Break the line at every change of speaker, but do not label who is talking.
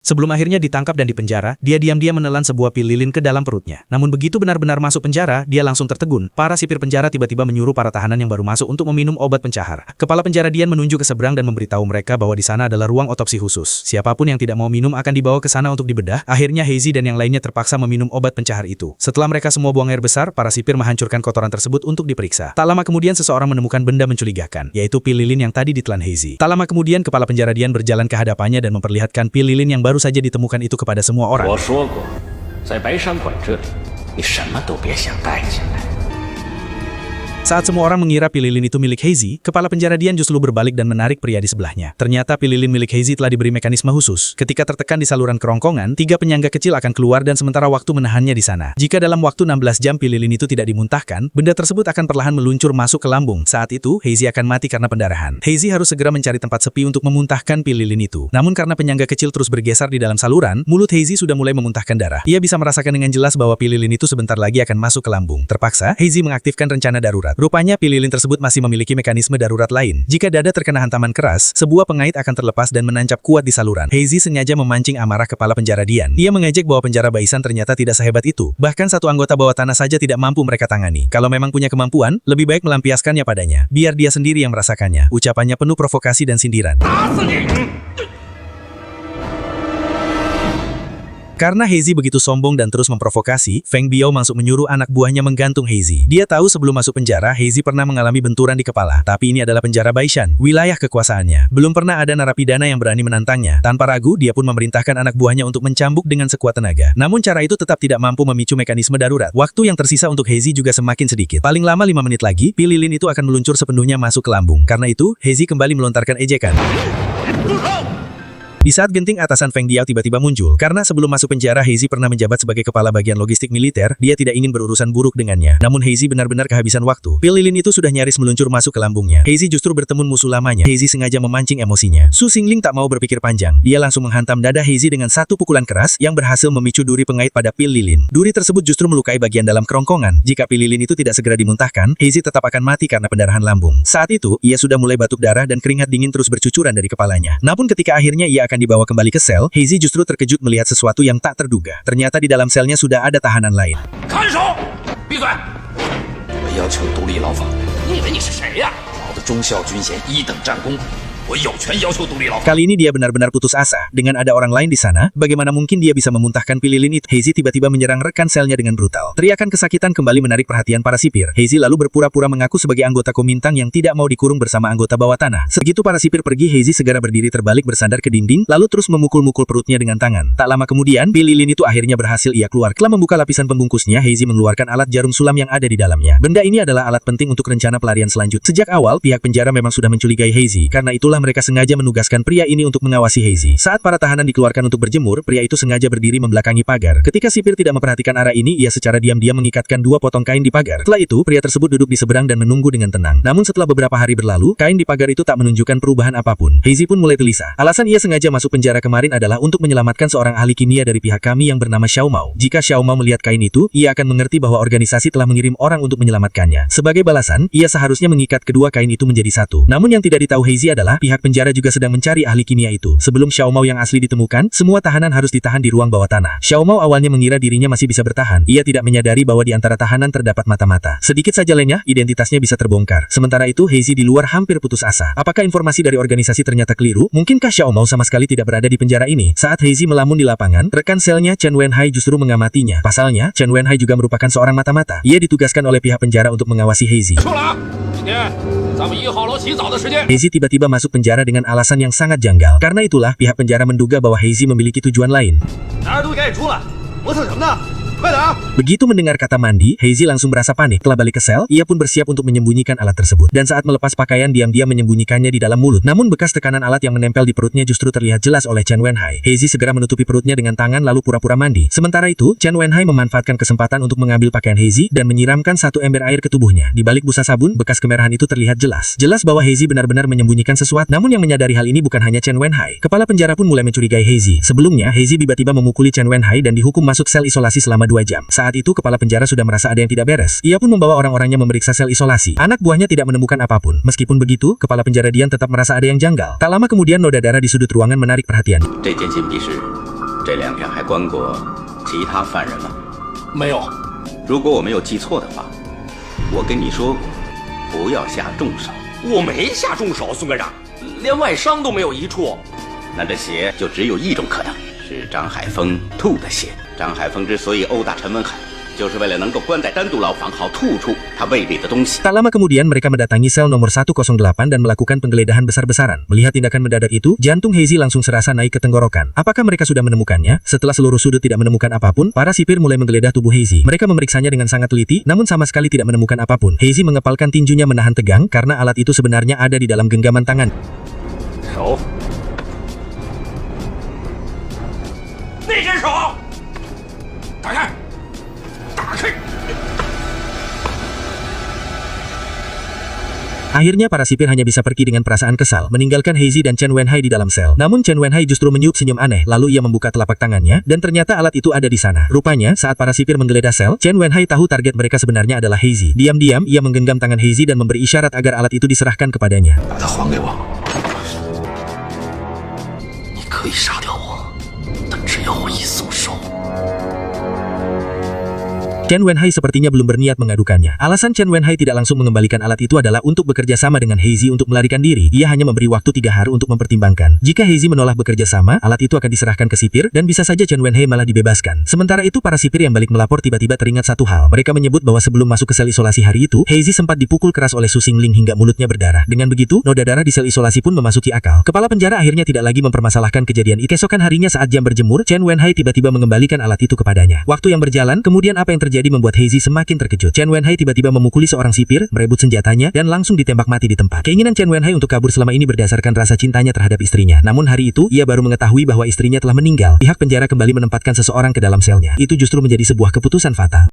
Sebelum akhirnya ditangkap dan dipenjara, dia diam-diam menelan sebuah pil lilin ke dalam perutnya. Namun begitu benar-benar masuk penjara, dia langsung tertegun. Para sipir penjara tiba-tiba menyuruh para tahanan yang baru masuk untuk meminum obat pencahar. Kepala penjara Dian menunjuk ke seberang dan memberitahu mereka bahwa di sana adalah ruang otopsi khusus. Siapapun yang tidak mau minum akan dibawa ke sana untuk dibedah. Akhirnya Heizi dan yang lainnya terpaksa meminum obat pencahar itu. Setelah mereka semua buang air besar, para sipir menghancurkan kotoran tersebut untuk diperiksa. Tak lama kemudian seseorang menemukan benda mencurigakan, yaitu pil lilin yang tadi ditelan Heizi. Tak lama kemudian kepala penjara Dian berjalan ke hadapannya dan memperlihatkan pil lilin yang baru saja ditemukan itu kepada semua orang.
我说过，在白山馆这里，你什么都别想带进来。
Saat semua orang mengira pil lilin itu milik Heizi, kepala penjara Dian justru berbalik dan menarik pria di sebelahnya. Ternyata pil lilin milik Heizi telah diberi mekanisme khusus. Ketika tertekan di saluran kerongkongan, 3 penyangga kecil akan keluar dan sementara waktu menahannya di sana. Jika dalam waktu 16 jam pil lilin itu tidak dimuntahkan, benda tersebut akan perlahan meluncur masuk ke lambung. Saat itu, Heizi akan mati karena pendarahan. Heizi harus segera mencari tempat sepi untuk memuntahkan pil lilin itu. Namun karena penyangga kecil terus bergeser di dalam saluran, mulut Heizi sudah mulai memuntahkan darah. Ia bisa merasakan dengan jelas bahwa pil lilin itu sebentar lagi akan masuk ke lambung. Terpaksa, Heizi mengaktifkan rencana darurat. Rupanya pil lilin tersebut masih memiliki mekanisme darurat lain. Jika dada terkena hantaman keras, sebuah pengait akan terlepas dan menancap kuat di saluran. Heizi sengaja memancing amarah kepala penjara Dian. Ia mengejek bahwa penjara Baisan ternyata tidak sehebat itu. Bahkan satu anggota bawah tanah saja tidak mampu mereka tangani. Kalau memang punya kemampuan, lebih baik melampiaskannya padanya. Biar dia sendiri yang merasakannya. Ucapannya penuh provokasi dan sindiran. Karena Heizi begitu sombong dan terus memprovokasi, Feng Biao langsung menyuruh anak buahnya menggantung Heizi. Dia tahu sebelum masuk penjara, Heizi pernah mengalami benturan di kepala. Tapi ini adalah penjara Baishan, wilayah kekuasaannya. Belum pernah ada narapidana yang berani menantangnya. Tanpa ragu, dia pun memerintahkan anak buahnya untuk mencambuk dengan sekuat tenaga. Namun cara itu tetap tidak mampu memicu mekanisme darurat. Waktu yang tersisa untuk Heizi juga semakin sedikit. Paling lama 5 menit lagi, pil lilin itu akan meluncur sepenuhnya masuk ke lambung. Karena itu, Heizi kembali melontarkan ejekan. Di saat genting atasan Feng Biao tiba-tiba muncul, karena sebelum masuk penjara Heizi pernah menjabat sebagai kepala bagian logistik militer, dia tidak ingin berurusan buruk dengannya. Namun Heizi benar-benar kehabisan waktu. Pil lilin itu sudah nyaris meluncur masuk ke lambungnya. Heizi justru bertemu musuh lamanya. Heizi sengaja memancing emosinya. Su Xingling tak mau berpikir panjang. Dia langsung menghantam dada Heizi dengan satu pukulan keras yang berhasil memicu duri pengait pada pil lilin. Duri tersebut justru melukai bagian dalam kerongkongan. Jika pil lilin itu tidak segera dimuntahkan, Heizi tetap akan mati karena pendarahan lambung. Saat itu, ia sudah mulai batuk darah dan keringat dingin terus bercucuran dari kepalanya. Namun ketika akhirnya ia akan dibawa kembali ke sel, Heizi justru terkejut melihat sesuatu yang tak terduga. Ternyata di dalam selnya sudah ada tahanan lain.
看守，闭嘴！我要求独立牢房。你以为你是谁呀？老子忠孝军衔1等战功，我有权要求独立牢房。
Kali ini dia benar-benar putus asa. Dengan ada orang lain di sana, bagaimana mungkin dia bisa memuntahkan pil lilin itu? Heizi tiba-tiba menyerang rekan selnya dengan brutal. Teriakan kesakitan kembali menarik perhatian para sipir. Heizi lalu berpura-pura mengaku sebagai anggota Komintang yang tidak mau dikurung bersama anggota bawah tanah. Segitu para sipir pergi, Heizi segera berdiri terbalik bersandar ke dinding, lalu terus memukul-mukul perutnya dengan tangan. Tak lama kemudian, pil lilin itu akhirnya berhasil ia keluar. Setelah membuka lapisan pembungkusnya, Heizi mengeluarkan alat jarum sulam yang ada di dalamnya. Benda ini adalah alat penting untuk rencana pelarian selanjutnya. Sejak awal, pihak penjara memang sudah mencurigai Heizi. Karena itulah mereka sengaja menugaskan pria ini untuk mengawasi Heizi. Saat para tahanan dikeluarkan untuk berjemur, pria itu sengaja berdiri membelakangi pagar. Ketika sipir tidak memperhatikan arah ini, ia secara diam-diam mengikatkan 2 potong kain di pagar. Setelah itu, pria tersebut duduk di seberang dan menunggu dengan tenang. Namun setelah beberapa hari berlalu, kain di pagar itu tak menunjukkan perubahan apapun. Heizi pun mulai gelisah. Alasan ia sengaja masuk penjara kemarin adalah untuk menyelamatkan seorang ahli kimia dari pihak kami yang bernama Xiao Mao. Jika Xiao Mao melihat kain itu, ia akan mengerti bahwa organisasi telah mengirim orang untuk menyelamatkannya. Sebagai balasan, ia seharusnya mengikat kedua kain itu menjadi satu. Namun yang tidak ditahu Heizi adalah pihak penjara juga sedang mencari ahli kimia itu. Sebelum Xiao Mao yang asli ditemukan, semua tahanan harus ditahan di ruang bawah tanah. Xiao Mao awalnya mengira dirinya masih bisa bertahan. Ia tidak menyadari bahwa di antara tahanan terdapat mata-mata. Sedikit saja lenyah, identitasnya bisa terbongkar. Sementara itu, Heizi di luar hampir putus asa. Apakah informasi dari organisasi ternyata keliru? Mungkinkah Xiao Mao sama sekali tidak berada di penjara ini? Saat Heizi melamun di lapangan, rekan selnya Chen Wenhai justru mengamatinya. Pasalnya, Chen Wenhai juga merupakan seorang mata-mata. Ia ditugaskan oleh pihak penjara untuk mengawasi Heizi. Heizi tiba-tiba masuk penjara dengan alasan yang sangat janggal. Karena itulah pihak penjara menduga bahwa Heizi memiliki tujuan lain. Begitu mendengar kata mandi, Heizi langsung merasa panik. Setelah balik ke sel, ia pun bersiap untuk menyembunyikan alat tersebut. Dan saat melepas pakaian, diam-diam menyembunyikannya di dalam mulut. Namun bekas tekanan alat yang menempel di perutnya justru terlihat jelas oleh Chen Wenhai. Heizi segera menutupi perutnya dengan tangan lalu pura-pura mandi. Sementara itu, Chen Wenhai memanfaatkan kesempatan untuk mengambil pakaian Heizi dan menyiramkan 1 ember air ke tubuhnya. Di balik busa sabun, bekas kemerahan itu terlihat jelas. Jelas bahwa Heizi benar-benar menyembunyikan sesuatu. Namun yang menyadari hal ini bukan hanya Chen Wenhai. Kepala penjara pun mulai mencurigai Heizi. Sebelumnya, Heizi tiba-tiba memukuli Chen Wenhai dan dihukum masuk sel isolasi selama 2 jam. Saat itu kepala penjara sudah merasa ada yang tidak beres. Ia pun membawa orang-orangnya memeriksa sel isolasi. Anak buahnya tidak menemukan apapun. Meskipun begitu, kepala penjara Dian tetap merasa ada yang janggal. Tak lama kemudian noda darah di sudut ruangan menarik perhatian.
这2天还关过其他犯人吗？
没有。
如果我没有记错的话，我跟你说过，不要下重手。
我没下重手，孙科长，连外伤都没有一处。
那这血就只有一种可能，是张海峰吐的血。张海峰之所以殴打陈文海，就是为了能够关在单独牢房，好吐出他胃里的东西。
Tak lama kemudian mereka mendatangi sel nomor 108 dan melakukan penggeledahan besar-besaran. Melihat tindakan mendadak itu, jantung Heizi langsung serasa naik ke tenggorokan. Apakah mereka sudah menemukannya? Setelah seluruh sudut tidak menemukan apapun, para sipir mulai menggeledah tubuh Heizi. Mereka memeriksanya dengan sangat teliti, namun sama sekali tidak menemukan apapun. Heizi mengepalkan tinjunya menahan tegang karena alat itu sebenarnya ada di dalam genggaman tangan.
手，那只手，打开，打开。
Akhirnya para sipir hanya bisa pergi dengan perasaan kesal, meninggalkan Heizi dan Chen Wenhai di dalam sel. Namun Chen Wenhai justru meniup senyum aneh, lalu ia membuka telapak tangannya, dan ternyata alat itu ada di sana. Rupanya, saat para sipir menggeledah sel, Chen Wenhai tahu target mereka sebenarnya adalah Heizi. Diam-diam, ia menggenggam tangan Heizi dan memberi isyarat agar alat itu diserahkan kepadanya.
把它还给我。你可以杀掉我，但只要我一松手。
Chen Wenhai sepertinya belum berniat mengadukannya. Alasan Chen Wenhai tidak langsung mengembalikan alat itu adalah untuk bekerja sama dengan Heizi untuk melarikan diri. Ia hanya memberi waktu 3 hari untuk mempertimbangkan. Jika Heizi menolak bekerja sama, alat itu akan diserahkan ke sipir, dan bisa saja Chen Wenhai malah dibebaskan. Sementara itu para sipir yang balik melapor tiba-tiba teringat satu hal. Mereka menyebut bahwa sebelum masuk ke sel isolasi hari itu, Heizi sempat dipukul keras oleh Su Xingling hingga mulutnya berdarah. Dengan begitu, noda darah di sel isolasi pun memasuki akal. Kepala penjara akhirnya tidak lagi mempermasalahkan kejadian itu. Keesokan harinya saat jam berjemur, Chen Wenhai tiba-tiba mengembalikan alat itu kepadanya. Waktu yang berjalan, kemudian apa yang terjadi membuat Heizi semakin terkejut. Chen Wenhai tiba-tiba memukuli seorang sipir, merebut senjatanya, dan langsung ditembak mati di tempat. Keinginan Chen Wenhai untuk kabur selama ini berdasarkan rasa cintanya terhadap istrinya. Namun hari itu, ia baru mengetahui bahwa istrinya telah meninggal. Pihak penjara kembali menempatkan seseorang ke dalam selnya. Itu justru menjadi sebuah keputusan fatal.